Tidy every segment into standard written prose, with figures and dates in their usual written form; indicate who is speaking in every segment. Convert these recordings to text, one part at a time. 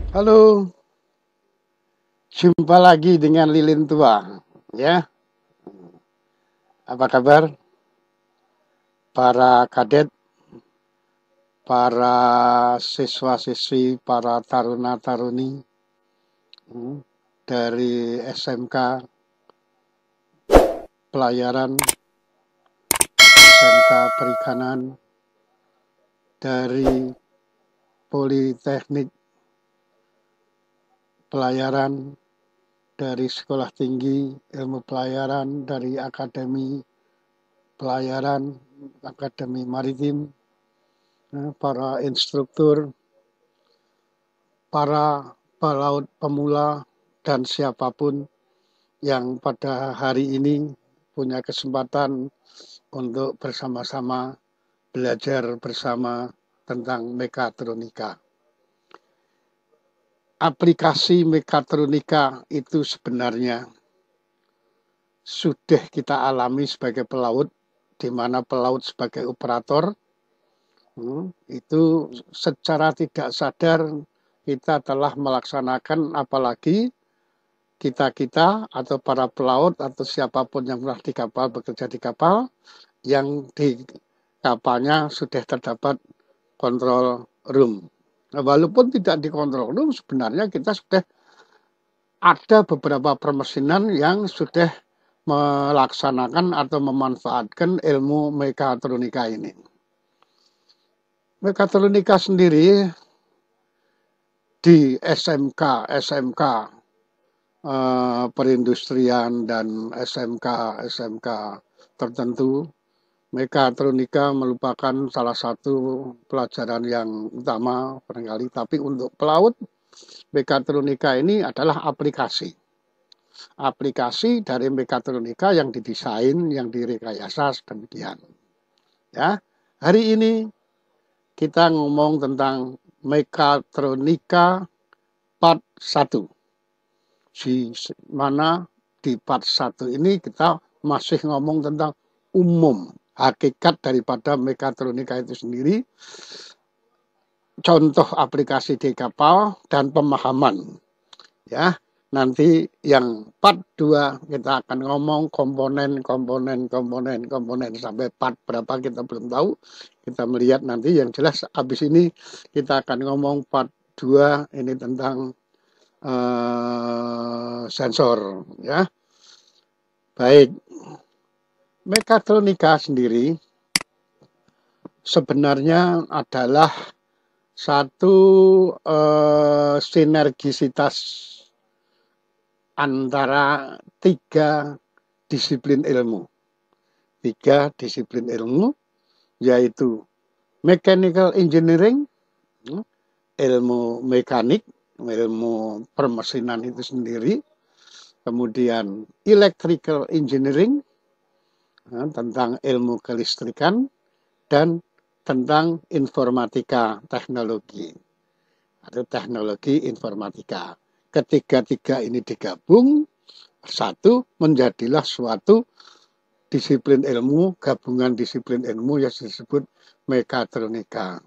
Speaker 1: Halo, jumpa lagi dengan Lilin Tua, ya. Apa kabar para kadet, para siswa-siswi, para taruna-taruni dari SMK Pelayaran, SMK Perikanan, dari Politeknik Pelayaran, dari Sekolah Tinggi Ilmu Pelayaran, dari Akademi Pelayaran, Akademi Maritim, para instruktur, para pelaut pemula, dan siapapun yang pada hari ini punya kesempatan untuk bersama-sama belajar bersama tentang mekatronika. Aplikasi mekatronika itu sebenarnya sudah kita alami sebagai pelaut, di mana pelaut sebagai operator, itu secara tidak sadar kita telah melaksanakan, apalagi kita atau para pelaut atau siapapun yang pernah di kapal, bekerja di kapal, yang di kapalnya sudah terdapat control room. Nah, walaupun tidak di control room, sebenarnya kita sudah ada beberapa permesinan yang sudah melaksanakan atau memanfaatkan ilmu mekatronika ini. Mekatronika sendiri di SMK perindustrian dan SMK tertentu, mekatronika merupakan salah satu pelajaran yang utama barangkali. Tapi untuk pelaut, mekatronika ini adalah aplikasi dari mekatronika yang didesain, yang direkayasa sedemikian. Ya, hari ini kita ngomong tentang mekatronika part 1. Di mana di part 1 ini kita masih ngomong tentang umum, hakikat daripada mekatronika itu sendiri, contoh aplikasi di kapal, dan pemahaman. Ya, nanti yang part 2 kita akan ngomong komponen sampai part berapa kita belum tahu. Kita melihat nanti, yang jelas habis ini kita akan ngomong part 2 ini tentang sensor, ya. Baik, mekatronika sendiri sebenarnya adalah satu sinergisitas antara tiga disiplin ilmu, yaitu mechanical engineering, ilmu mekanik, ilmu permesinan itu sendiri, kemudian electrical engineering, tentang ilmu kelistrikan, dan tentang informatika teknologi atau teknologi informatika. Ketiga-tiga ini digabung satu, menjadilah suatu disiplin ilmu, gabungan disiplin ilmu yang disebut mekatronika.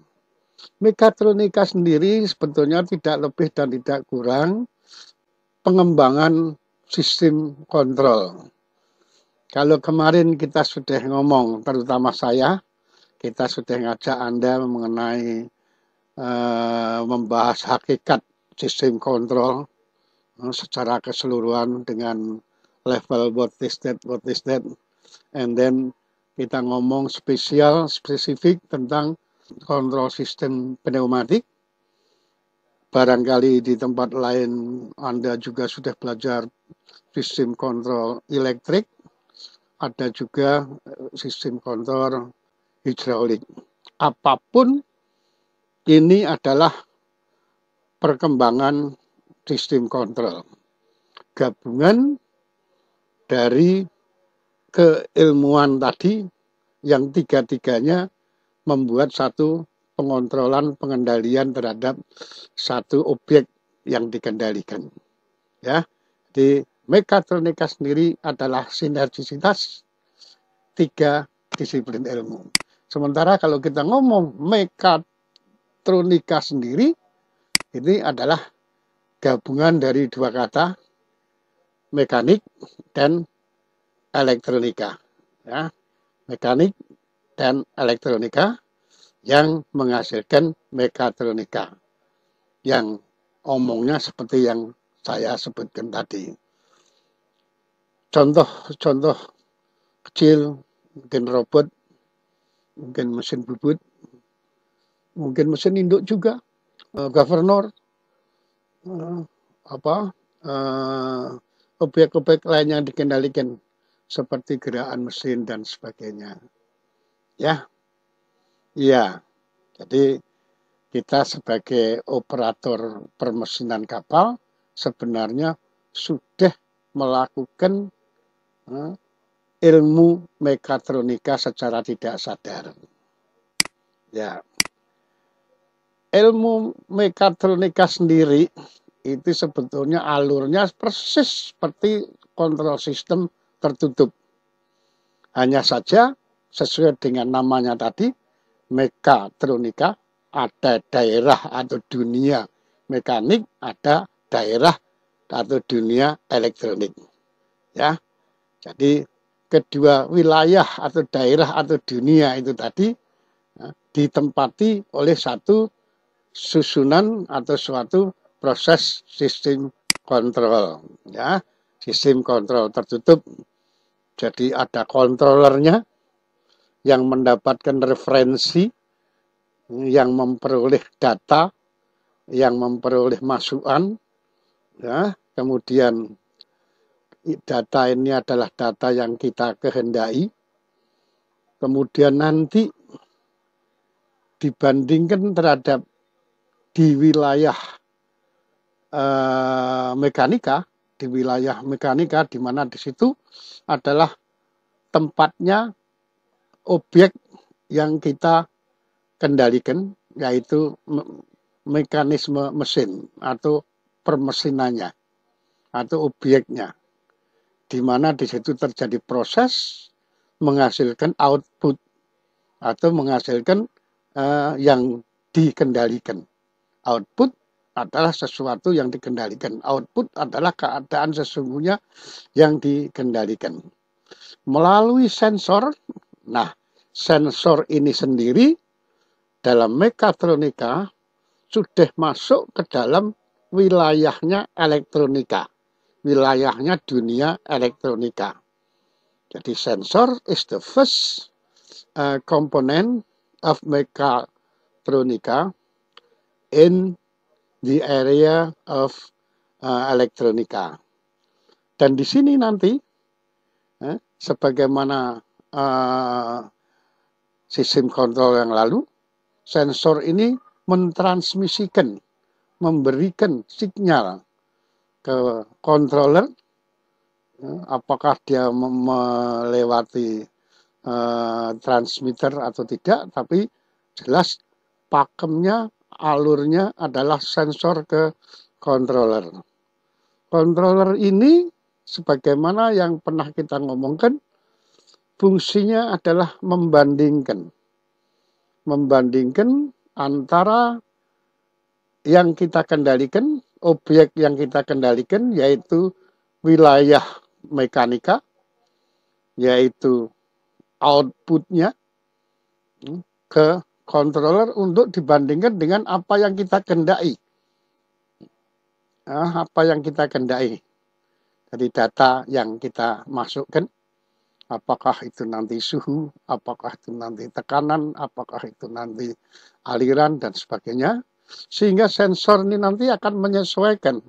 Speaker 1: Mekatronika sendiri sebetulnya tidak lebih dan tidak kurang pengembangan sistem kontrol. Kalau kemarin kita sudah ngomong, terutama saya, kita sudah ngajak Anda mengenai membahas hakikat sistem kontrol secara keseluruhan dengan level what is that, and then kita ngomong spesifik tentang kontrol sistem pneumatik. Barangkali di tempat lain Anda juga sudah belajar sistem kontrol elektrik, ada juga sistem kontrol hidraulik. Apapun ini adalah perkembangan sistem kontrol, gabungan dari keilmuan tadi yang tiga-tiganya membuat satu pengontrolan, pengendalian terhadap satu objek yang dikendalikan. Ya, di mekatronika sendiri adalah sinergisitas tiga disiplin ilmu. Sementara kalau kita ngomong mekatronika sendiri, ini adalah gabungan dari dua kata, mekanik dan elektronika. Ya, mekanik dan elektronika yang menghasilkan mekatronika. Yang omongnya seperti yang saya sebutkan tadi. Contoh kecil, mungkin robot, mungkin mesin bubut, mungkin mesin induk juga, governor, objek-objek lain yang dikendalikan seperti gerakan mesin dan sebagainya. Ya, iya. Jadi kita sebagai operator permesinan kapal sebenarnya sudah melakukan ilmu mekatronika secara tidak sadar. Ya, ilmu mekatronika sendiri itu sebetulnya alurnya persis seperti kontrol sistem tertutup. Hanya saja sesuai dengan namanya tadi, mekatronika, ada daerah atau dunia mekanik, ada daerah atau dunia elektronik. Ya, jadi kedua wilayah atau daerah atau dunia itu tadi ditempati oleh satu susunan atau suatu proses sistem kontrol. Ya, sistem kontrol tertutup. Jadi ada kontrolernya yang mendapatkan referensi, yang memperoleh data, yang memperoleh masukan, ya, kemudian data ini adalah data yang kita kehendaki, kemudian nanti dibandingkan terhadap di wilayah mekanika, di mana di situ adalah tempatnya objek yang kita kendalikan, yaitu mekanisme mesin atau permesinannya atau objeknya, di mana di situ terjadi proses menghasilkan output atau menghasilkan yang dikendalikan. Output adalah sesuatu yang dikendalikan. Output adalah keadaan sesungguhnya yang dikendalikan. Melalui sensor, nah sensor ini sendiri dalam mekatronika sudah masuk ke dalam wilayahnya elektronika, wilayahnya dunia elektronika. Jadi sensor is the first component of mechatronica in the area of elektronika. Dan di sini nanti, sebagaimana sistem kontrol yang lalu, sensor ini mentransmisikan, memberikan sinyal ke controller, apakah dia melewati transmitter atau tidak, tapi jelas pakemnya, alurnya adalah sensor ke controller. Controller ini sebagaimana yang pernah kita ngomongkan, fungsinya adalah membandingkan antara yang kita kendalikan, objek yang kita kendalikan, yaitu wilayah mekanika, yaitu outputnya ke controller untuk dibandingkan dengan apa yang kita kendaki. Apa yang kita kendaki. Jadi data yang kita masukkan, apakah itu nanti suhu, apakah itu nanti tekanan, apakah itu nanti aliran, dan sebagainya. Sehingga sensor ini nanti akan menyesuaikan.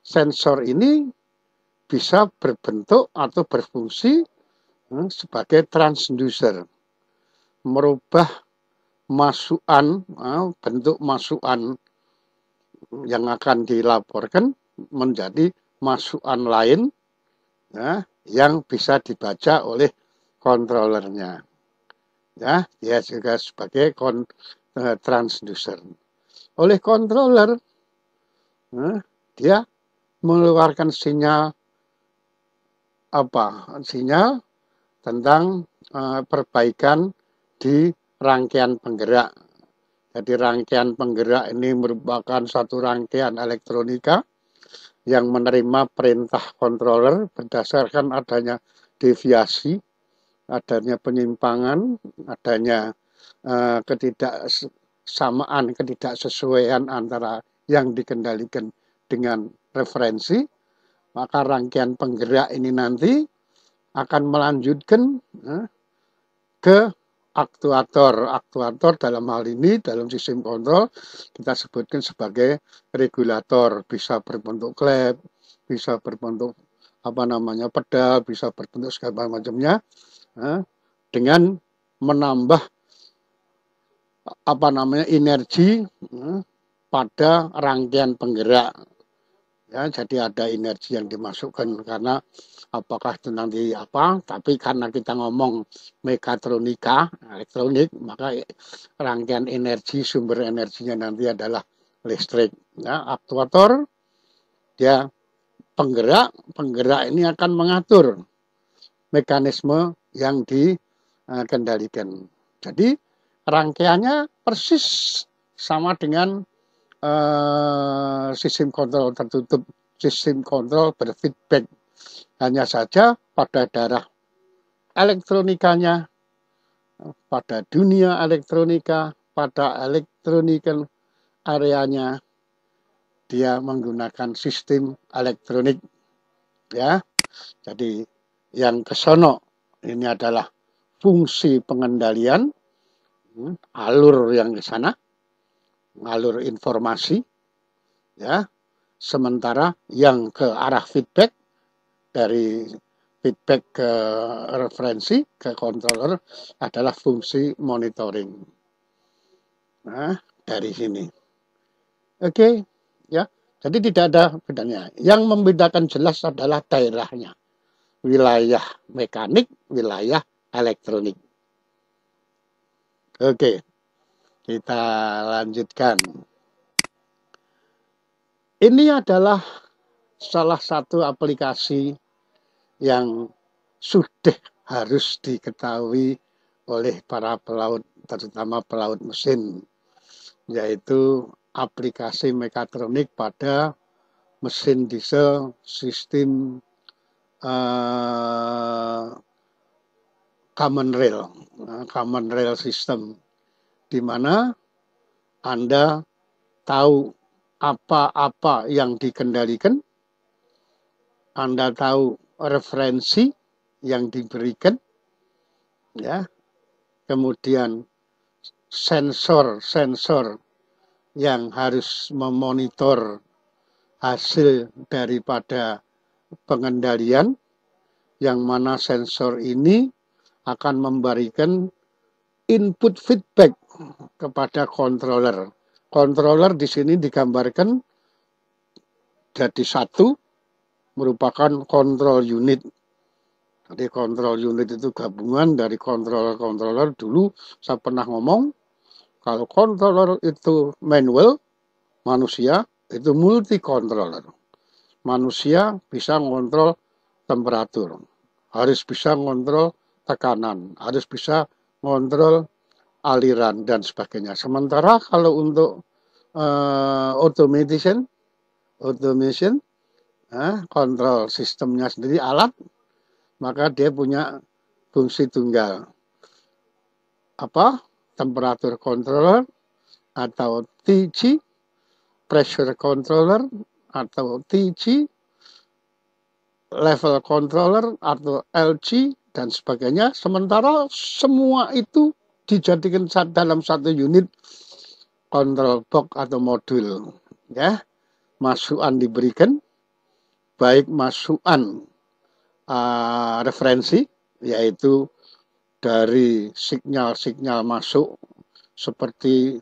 Speaker 1: Sensor ini bisa berbentuk atau berfungsi sebagai transducer. Merubah masukan, bentuk masukan yang akan dilaporkan menjadi masukan lain, ya, yang bisa dibaca oleh kontrolernya. Ya, dia juga sebagai transducer. Oleh controller, dia mengeluarkan sinyal sinyal tentang perbaikan di rangkaian penggerak, Jadi rangkaian penggerak ini merupakan satu rangkaian elektronika yang menerima perintah controller berdasarkan adanya deviasi, adanya penyimpangan, adanya ketidaksamaan, ketidaksesuaian antara yang dikendalikan dengan referensi, maka rangkaian penggerak ini nanti akan melanjutkan ke aktuator. Aktuator dalam hal ini, dalam sistem kontrol, kita sebutkan sebagai regulator. Bisa berbentuk klep, bisa berbentuk pedal, bisa berbentuk segala macamnya, dengan menambah energi pada rangkaian penggerak. Ya, jadi ada energi yang dimasukkan karena apakah itu nanti apa, tapi karena kita ngomong mekatronika, elektronik, maka rangkaian energi, sumber energinya nanti adalah listrik. Ya, aktuator, dia penggerak ini akan mengatur mekanisme yang dikendalikan. Jadi rangkaiannya persis sama dengan sistem kontrol tertutup, sistem kontrol berfeedback. Hanya saja pada daerah elektronikanya, pada dunia elektronika, pada elektronikal areanya, dia menggunakan sistem elektronik. Ya, jadi yang kesono ini adalah fungsi pengendalian, alur yang ke sana, alur informasi, ya. Sementara yang ke arah feedback, dari feedback ke referensi, ke controller adalah fungsi monitoring. Nah, dari sini. Oke, ya. Jadi tidak ada bedanya. Yang membedakan jelas adalah daerahnya. Wilayah mekanik, wilayah elektronik. Oke, kita lanjutkan. Ini adalah salah satu aplikasi yang sudah harus diketahui oleh para pelaut, terutama pelaut mesin, yaitu aplikasi mekatronik pada mesin diesel sistem common rail system, di mana Anda tahu apa-apa yang dikendalikan, Anda tahu referensi yang diberikan, ya, kemudian sensor yang harus memonitor hasil daripada pengendalian, yang mana sensor ini akan memberikan input feedback kepada controller. Controller di sini digambarkan jadi satu, merupakan control unit. Jadi control unit itu gabungan dari controller. Dulu saya pernah ngomong, kalau controller itu manual, manusia itu multi controller. Manusia bisa ngontrol temperatur, harus bisa ngontrol tekanan, harus bisa ngontrol aliran dan sebagainya. Sementara kalau untuk automation, kontrol sistemnya sendiri alat, maka dia punya fungsi tunggal. Temperatur controller atau TC, pressure controller atau TC, level controller atau LC dan sebagainya. Sementara semua itu dijadikan dalam satu unit control box atau modul. Ya, masukan diberikan, baik masukan referensi, yaitu dari sinyal-sinyal masuk seperti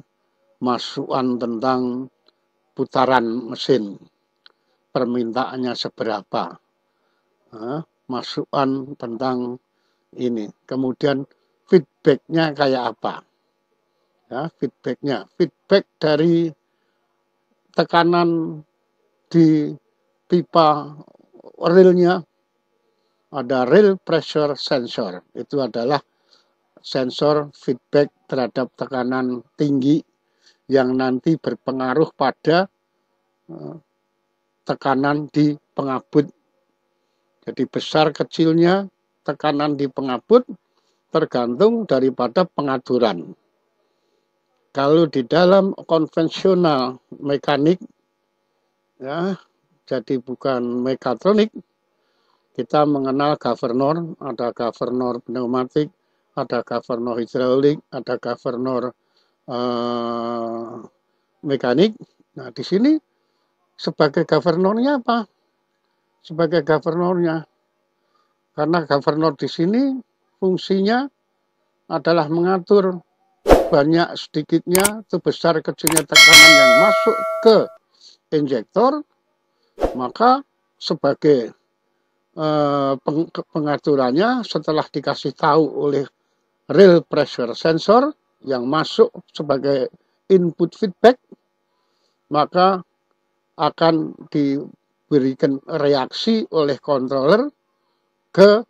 Speaker 1: masukan tentang putaran mesin, permintaannya seberapa, masukan tentang ini, kemudian feedbacknya kayak apa, ya, feedback dari tekanan di pipa relnya, ada rail pressure sensor, itu adalah sensor feedback terhadap tekanan tinggi yang nanti berpengaruh pada tekanan di pengabut. Jadi besar kecilnya tekanan di pengabut tergantung daripada pengaturan. Kalau di dalam konvensional mekanik, ya, jadi bukan mekatronik, kita mengenal governor, ada governor pneumatik, ada governor hidraulik, ada governor mekanik. Nah, di sini sebagai governornya apa? Sebagai governornya, karena governor di sini fungsinya adalah mengatur banyak sedikitnya atau besar kecilnya tekanan yang masuk ke injektor, maka sebagai pengaturannya setelah dikasih tahu oleh real pressure sensor yang masuk sebagai input feedback, maka akan diberikan reaksi oleh controller ke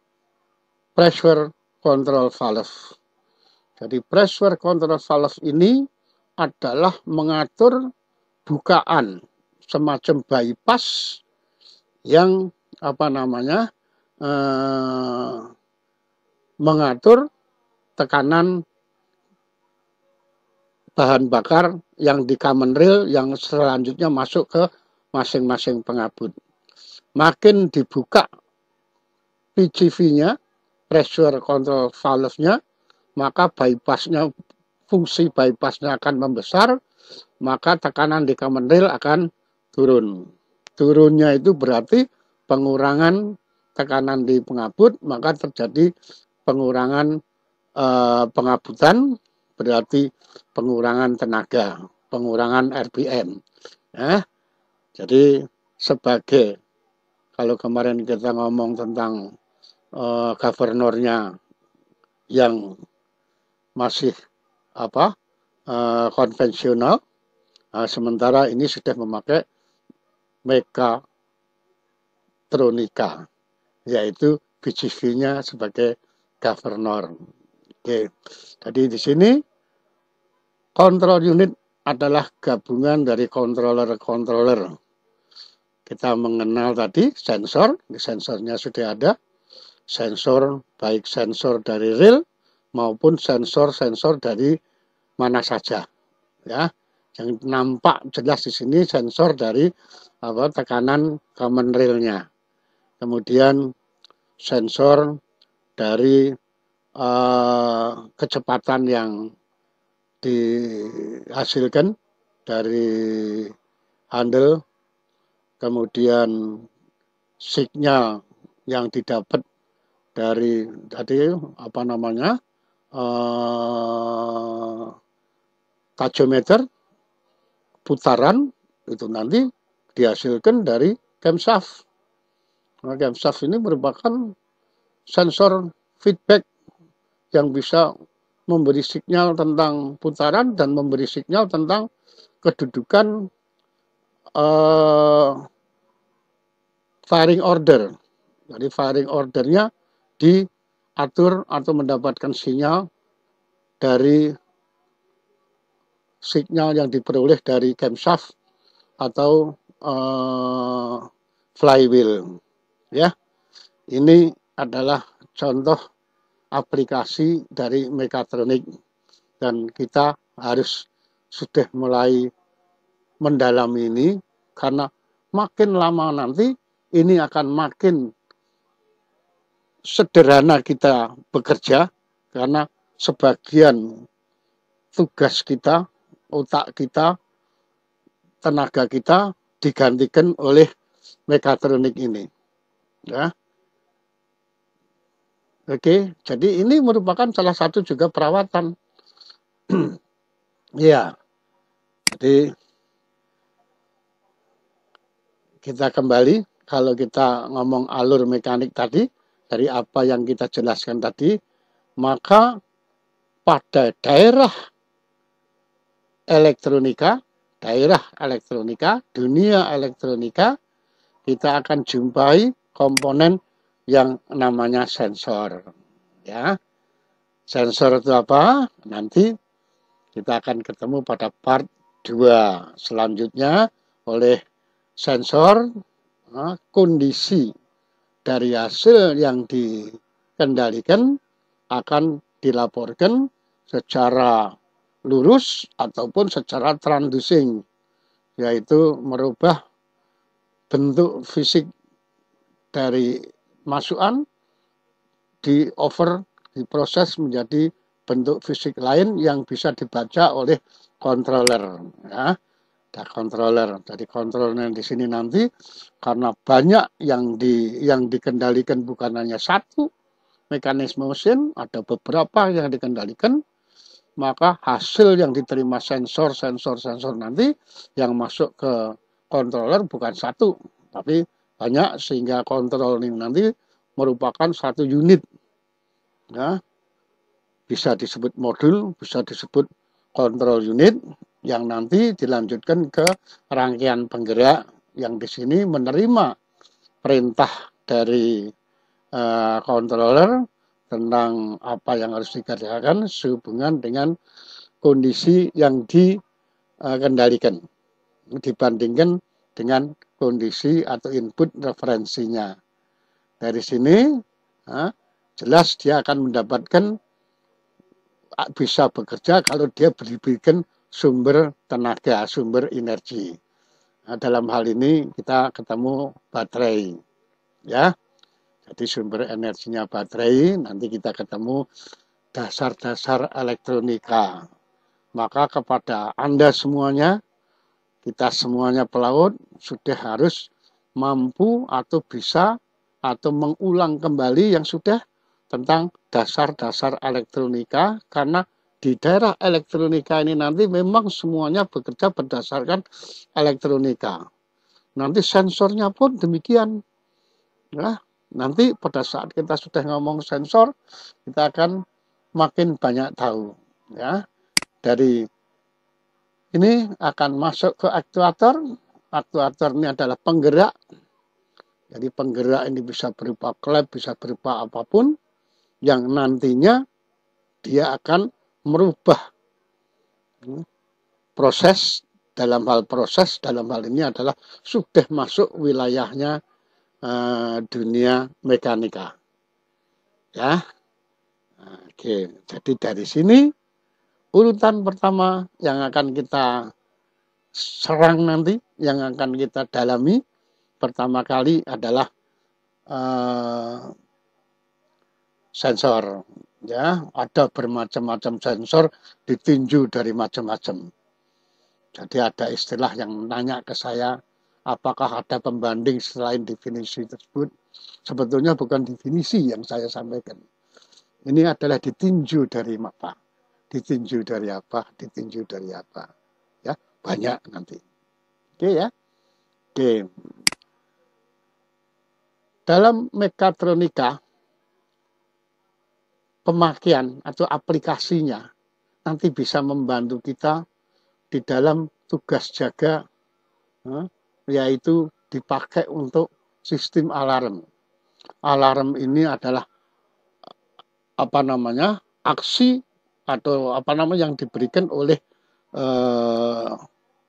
Speaker 1: pressure control valve. Jadi pressure control valve ini adalah mengatur bukaan semacam bypass yang mengatur tekanan bahan bakar yang di common rail yang selanjutnya masuk ke masing-masing pengabut. Makin dibuka PCV-nya, pressure control valve-nya, maka bypass-nya, fungsi bypass-nya akan membesar, maka tekanan di common rail akan turun. Turunnya itu berarti pengurangan tekanan di pengabut, maka terjadi pengurangan pengabutan, berarti pengurangan tenaga, pengurangan RPM. Nah, jadi sebagai, kalau kemarin kita ngomong tentang governornya yang masih konvensional, sementara ini sudah memakai mekatronika, yaitu VCV-nya sebagai governor. Oke, jadi di sini control unit adalah gabungan dari controller-controller. Kita mengenal tadi sensor, sensornya sudah ada, sensor baik sensor dari rel maupun sensor-sensor dari mana saja, ya. Yang nampak jelas di sini sensor dari tekanan common rail-nya. Kemudian sensor dari kecepatan yang dihasilkan dari handle, kemudian sinyal yang didapat dari tadi tachometer, putaran itu nanti dihasilkan dari camshaft. Nah, camshaft ini merupakan sensor feedback yang bisa memberi sinyal tentang putaran dan memberi sinyal tentang kedudukan firing order. Jadi firing ordernya diatur atau mendapatkan sinyal dari sinyal yang diperoleh dari camshaft atau flywheel. Ya, ini adalah contoh aplikasi dari mekatronik dan kita harus sudah mulai mendalami ini karena makin lama nanti ini akan makin sederhana kita bekerja karena sebagian tugas kita, otak kita, tenaga kita digantikan oleh mekatronik ini. Ya. Oke, jadi ini merupakan salah satu juga perawatan. Ya, jadi kita kembali, kalau kita ngomong alur mekanik tadi, dari apa yang kita jelaskan tadi, maka pada daerah elektronika, dunia elektronika, kita akan jumpai komponen yang namanya sensor. Ya, sensor itu apa? Nanti kita akan ketemu pada part Dua, selanjutnya oleh sensor kondisi dari hasil yang dikendalikan akan dilaporkan secara lurus ataupun secara transducing, yaitu merubah bentuk fisik dari masukan diproses menjadi bentuk fisik lain yang bisa dibaca oleh controller, ya. Ada controller. Jadi controller di sini nanti karena banyak yang dikendalikan, bukan hanya satu mekanisme mesin, ada beberapa yang dikendalikan, maka hasil yang diterima sensor nanti yang masuk ke controller bukan satu, tapi banyak, sehingga kontrol ini nanti merupakan satu unit. Ya, bisa disebut modul, bisa disebut kontrol unit, yang nanti dilanjutkan ke rangkaian penggerak yang di sini menerima perintah dari controller tentang apa yang harus dikerjakan sehubungan dengan kondisi yang dikendalikan dibandingkan dengan kondisi atau input referensinya. Dari sini jelas dia akan mendapatkan, bisa bekerja kalau dia diberikan sumber tenaga, sumber energi. Nah, dalam hal ini kita ketemu baterai, ya. Jadi sumber energinya baterai, nanti kita ketemu dasar-dasar elektronika. Maka kepada Anda semuanya, kita semuanya pelaut, sudah harus mampu atau bisa atau mengulang kembali yang sudah tentang dasar-dasar elektronika, karena di daerah elektronika ini nanti memang semuanya bekerja berdasarkan elektronika. Nanti sensornya pun demikian. Ya, nanti pada saat kita sudah ngomong sensor, kita akan makin banyak tahu. Ya, dari ini akan masuk ke aktuator. Aktuator ini adalah penggerak. Jadi penggerak ini bisa berupa klep, bisa berupa apapun, yang nantinya dia akan merubah proses. Dalam hal ini adalah sudah masuk wilayahnya dunia mekanika, ya. Oke, jadi dari sini urutan pertama yang akan kita serang nanti, yang akan kita dalami pertama kali adalah sensor. Ya, ada bermacam-macam sensor, ditinjau dari macam-macam. Jadi ada istilah yang nanya ke saya, apakah ada pembanding selain definisi tersebut? Sebetulnya bukan definisi yang saya sampaikan. Ini adalah ditinjau dari apa? Ditinjau dari apa? Ditinjau dari apa? Ya, banyak nanti. Oke ya. Oke. Dalam mekatronika, pemakaian atau aplikasinya nanti bisa membantu kita di dalam tugas jaga, yaitu dipakai untuk sistem alarm. Alarm ini adalah aksi atau yang diberikan oleh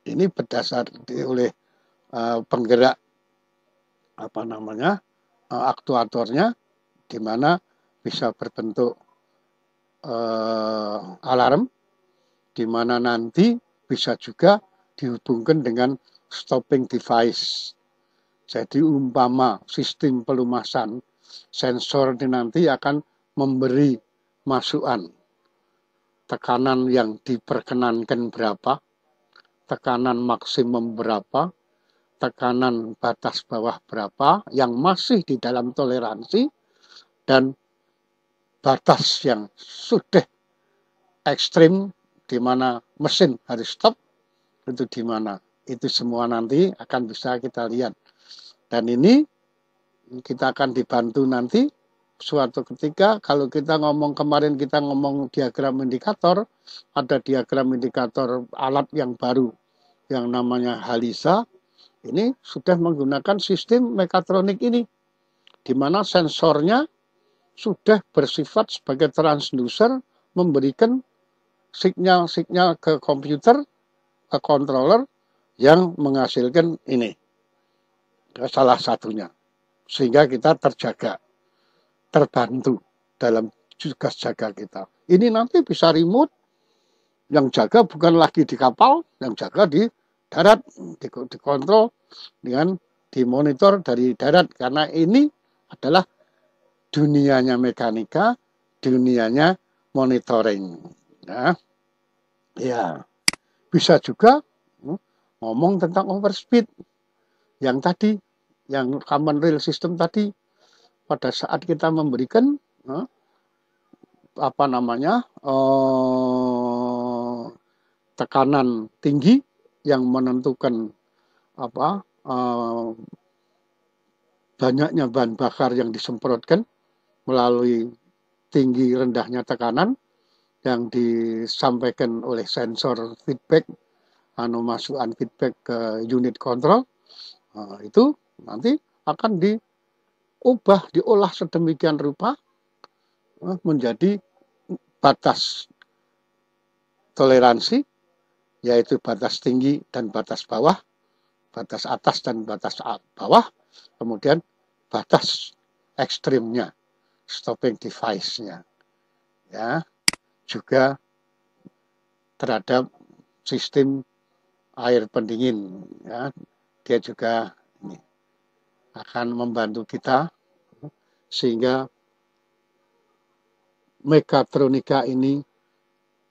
Speaker 1: ini berdasar oleh penggerak aktuatornya, di mana bisa berbentuk alarm, di mana nanti bisa juga dihubungkan dengan stopping device. Jadi umpama sistem pelumasan, sensor ini nanti akan memberi masukan tekanan yang diperkenankan berapa, tekanan maksimum berapa, tekanan batas bawah berapa yang masih di dalam toleransi, dan batas yang sudah ekstrim di mana mesin harus stop, itu di mana. Itu semua nanti akan bisa kita lihat. Dan ini kita akan dibantu nanti suatu ketika. Kalau kita ngomong kemarin, kita ngomong diagram indikator, ada diagram indikator alat yang baru yang namanya Halisa. Ini sudah menggunakan sistem mekatronik ini, di mana sensornya sudah bersifat sebagai transducer, memberikan sinyal-sinyal ke komputer controller yang menghasilkan ini, salah satunya. Sehingga kita terjaga, terbantu dalam tugas jaga kita. Ini nanti bisa remote, yang jaga bukan lagi di kapal, yang jaga di darat, dikontrol dengan dimonitor dari darat. Karena ini adalah dunianya mekanika, dunianya monitoring. Nah, ya, bisa juga ngomong tentang overspeed yang tadi, yang common rail system tadi, pada saat kita memberikan apa namanya tekanan tinggi yang menentukan apa banyaknya bahan bakar yang disemprotkan melalui tinggi rendahnya tekanan yang disampaikan oleh sensor feedback, masukan feedback ke unit kontrol, itu nanti akan diubah, diolah sedemikian rupa menjadi batas toleransi, yaitu batas tinggi dan batas bawah, batas atas dan batas bawah, kemudian batas ekstrimnya, stopping device-nya, ya, juga terhadap sistem air pendingin, ya, dia juga ini akan membantu kita sehingga mekatronika ini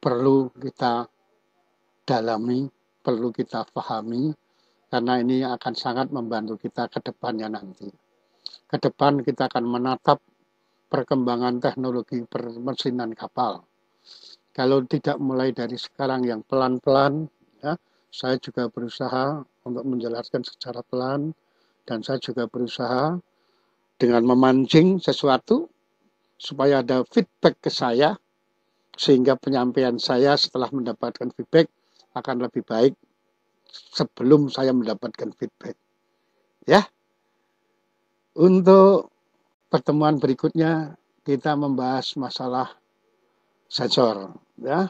Speaker 1: perlu kita dalami, perlu kita pahami, karena ini akan sangat membantu kita ke depannya nanti. Ke depan kita akan menatap perkembangan teknologi permesinan kapal. Kalau tidak mulai dari sekarang yang pelan-pelan, ya, saya juga berusaha untuk menjelaskan secara pelan, dan saya juga berusaha dengan memancing sesuatu supaya ada feedback ke saya, sehingga penyampaian saya setelah mendapatkan feedback akan lebih baik sebelum saya mendapatkan feedback. Ya, untuk pertemuan berikutnya kita membahas masalah sensor. Ya,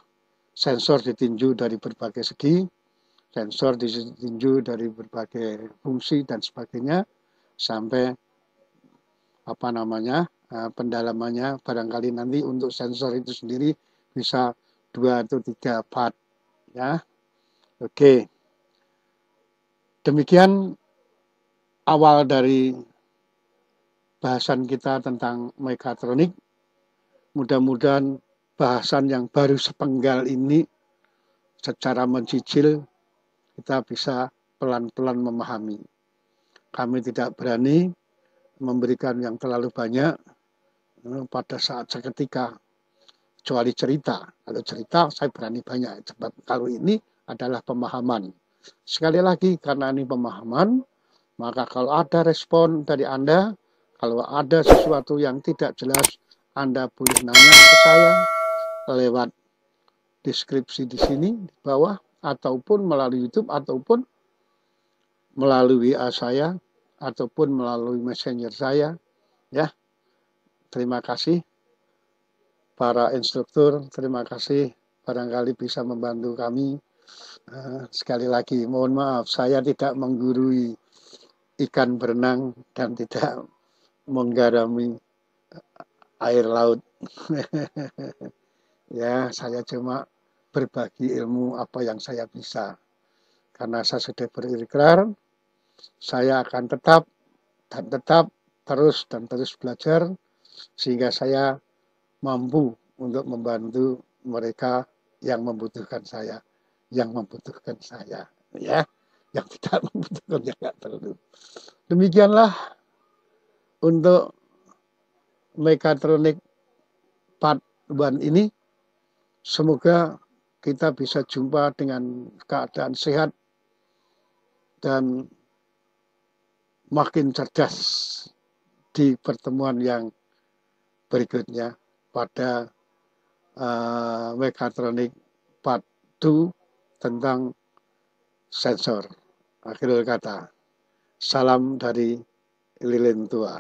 Speaker 1: sensor ditinjau dari berbagai segi, sensor ditinjau dari berbagai fungsi dan sebagainya, sampai apa namanya pendalamannya barangkali nanti untuk sensor itu sendiri bisa 2 atau 3 part. Ya, oke. Demikian awal dari bahasan kita tentang mekatronik. Mudah-mudahan bahasan yang baru sepenggal ini secara mencicil kita bisa pelan-pelan memahami. Kami tidak berani memberikan yang terlalu banyak pada saat seketika, kecuali cerita. Kalau cerita saya berani banyak, sebab kalau ini adalah pemahaman. Sekali lagi, karena ini pemahaman, maka kalau ada respon dari Anda, kalau ada sesuatu yang tidak jelas, Anda boleh nanya ke saya lewat deskripsi di sini, di bawah, ataupun melalui YouTube, ataupun melalui WA saya, ataupun melalui messenger saya. Ya, terima kasih para instruktur, terima kasih barangkali bisa membantu kami. Sekali lagi, mohon maaf, saya tidak menggurui ikan berenang dan tidak menggarami air laut. Ya, saya cuma berbagi ilmu apa yang saya bisa. Karena saya sudah berikrar, saya akan tetap terus belajar, sehingga saya mampu untuk membantu mereka yang membutuhkan saya, ya, yang tidak membutuhkan ya nggak perlu. Demikianlah untuk mekatronik part 1 ini. Semoga kita bisa jumpa dengan keadaan sehat dan makin cerdas di pertemuan yang berikutnya pada mekatronik part 2 tentang sensor. Akhirul kata, salam dari lilin tua.